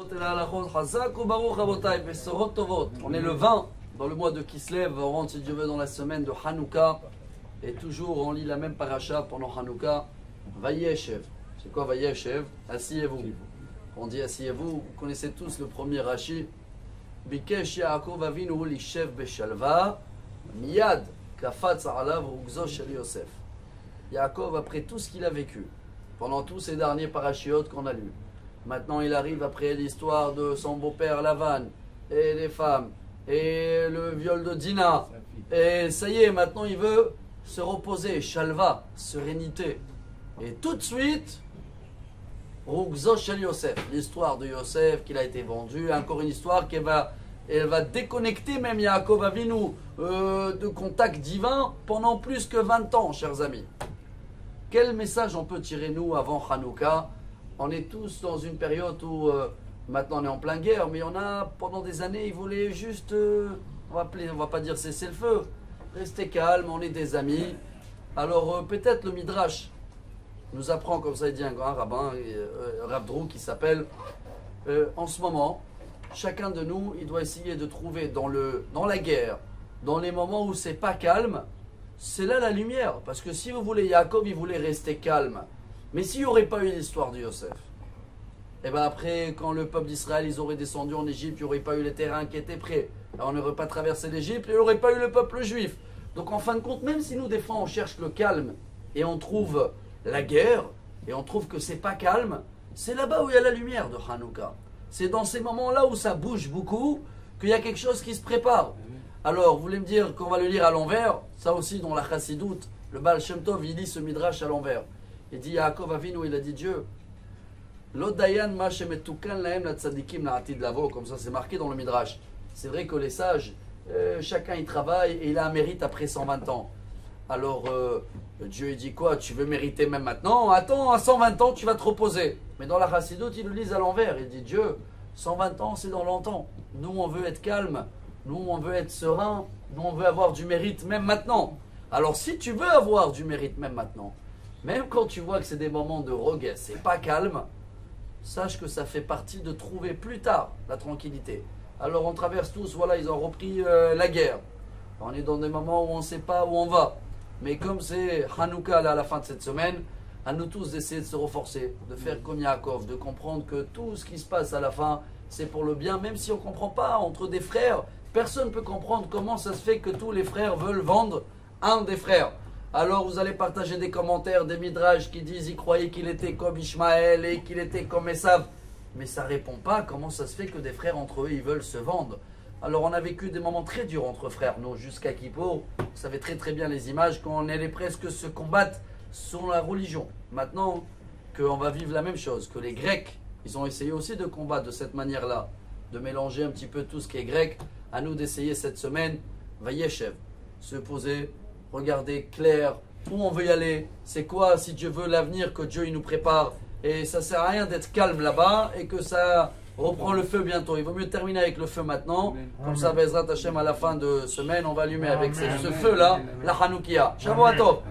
On est le 20 dans le mois de Kislev, on rentre si Dieu veut dans la semaine de Hanouka. Et toujours on lit la même paracha pendant Hanouka. Vayeshev. C'est quoi Vayeshev? Asseyez-vous. On dit asseyez-vous. Vous connaissez tous le premier Rashi. Bikesh Yaakov Avinu lishev beshalva. Miyad kafatz alav rugzo shel Yosef. Yaakov, après tout ce qu'il a vécu, pendant tous ces derniers parachiotes qu'on a lus, maintenant il arrive après l'histoire de son beau-père Lavan et les femmes et le viol de Dina. Et ça y est, maintenant il veut se reposer, shalva, sérénité. Et tout de suite, Rugzo shel Yosef, l'histoire de Yosef qu'il a été vendu, encore une histoire qui va déconnecter même Yaakov Avinu de contact divin pendant plus que 20 ans, chers amis. Quel message on peut tirer nous avant Hanouka? On est tous dans une période où maintenant on est en pleine guerre, mais on a pendant des années ils voulaient juste, on va pas dire cesser le feu, rester calme, on est des amis. Alors peut-être le Midrash nous apprend, comme ça il dit un grand rabbin, Rav Drou, qui s'appelle, en ce moment, chacun de nous, il doit essayer de trouver dans la guerre, dans les moments où c'est pas calme, c'est là la lumière. Parce que si vous voulez, Yaakov, il voulait rester calme. Mais s'il n'y aurait pas eu l'histoire de Yosef, et bien après, quand le peuple d'Israël, ils auraient descendu en Égypte, il n'y aurait pas eu les terrains qui étaient prêts. Alors on n'aurait pas traversé l'Égypte, il n'y aurait pas eu le peuple juif. Donc en fin de compte, même si nous, des fois, on cherche le calme et on trouve la guerre, et on trouve que c'est pas calme, c'est là-bas où il y a la lumière de Hanouka. C'est dans ces moments-là où ça bouge beaucoup qu'il y a quelque chose qui se prépare. Alors, vous voulez me dire qu'on va le lire à l'envers? Ça aussi, dans la Chassidoute, le Baal Shem Tov, il lit ce Midrash à l'envers. Il dit, Yaakov Avinu, il a dit Dieu, L'Odayan ma shemetukan lahem la tzadikim la atid lavo, comme ça c'est marqué dans le Midrash. C'est vrai que les sages, chacun y travaille et il a un mérite après 120 ans. Alors, Dieu il dit quoi? Tu veux mériter même maintenant? Attends, à 120 ans, tu vas te reposer. Mais dans la Chassidoute, ils le lisent à l'envers. Il dit Dieu, 120 ans, c'est dans longtemps. Nous, on veut être calme. Nous, on veut être serein. Nous, on veut avoir du mérite même maintenant. Alors, si tu veux avoir du mérite même maintenant, même quand tu vois que c'est des moments de regain, c'est pas calme, sache que ça fait partie de trouver plus tard la tranquillité. Alors, on traverse tous, voilà, ils ont repris la guerre. On est dans des moments où on ne sait pas où on va. Mais comme c'est Hanouka là, à la fin de cette semaine, à nous tous d'essayer de se renforcer, de faire comme Yaakov, de comprendre que tout ce qui se passe à la fin, c'est pour le bien, même si on ne comprend pas entre des frères. Personne ne peut comprendre comment ça se fait que tous les frères veulent vendre un des frères. Alors vous allez partager des commentaires, des midrash qui disent ils croyaient qu'il était comme Ishmaël et qu'il était comme Esav. Mais ça ne répond pas comment ça se fait que des frères entre eux ils veulent se vendre. Alors on a vécu des moments très durs entre frères, nous, jusqu'à Kippour. Vous savez très très bien les images quand on allait presque se combattre sur la religion. Maintenant qu'on va vivre la même chose, que les Grecs, ils ont essayé aussi de combattre de cette manière-là, de mélanger un petit peu tout ce qui est grec. À nous d'essayer cette semaine, Vayeshev, se poser, regarder clair, où on veut y aller, c'est quoi, si Dieu veut, l'avenir que Dieu il nous prépare. Et ça ne sert à rien d'être calme là-bas et que ça reprend le feu bientôt. Il vaut mieux terminer avec le feu maintenant. Comme ça, Bezrat Hashem, à la fin de semaine, on va allumer avec ce feu-là la Hanoukia. Shavuot Tov.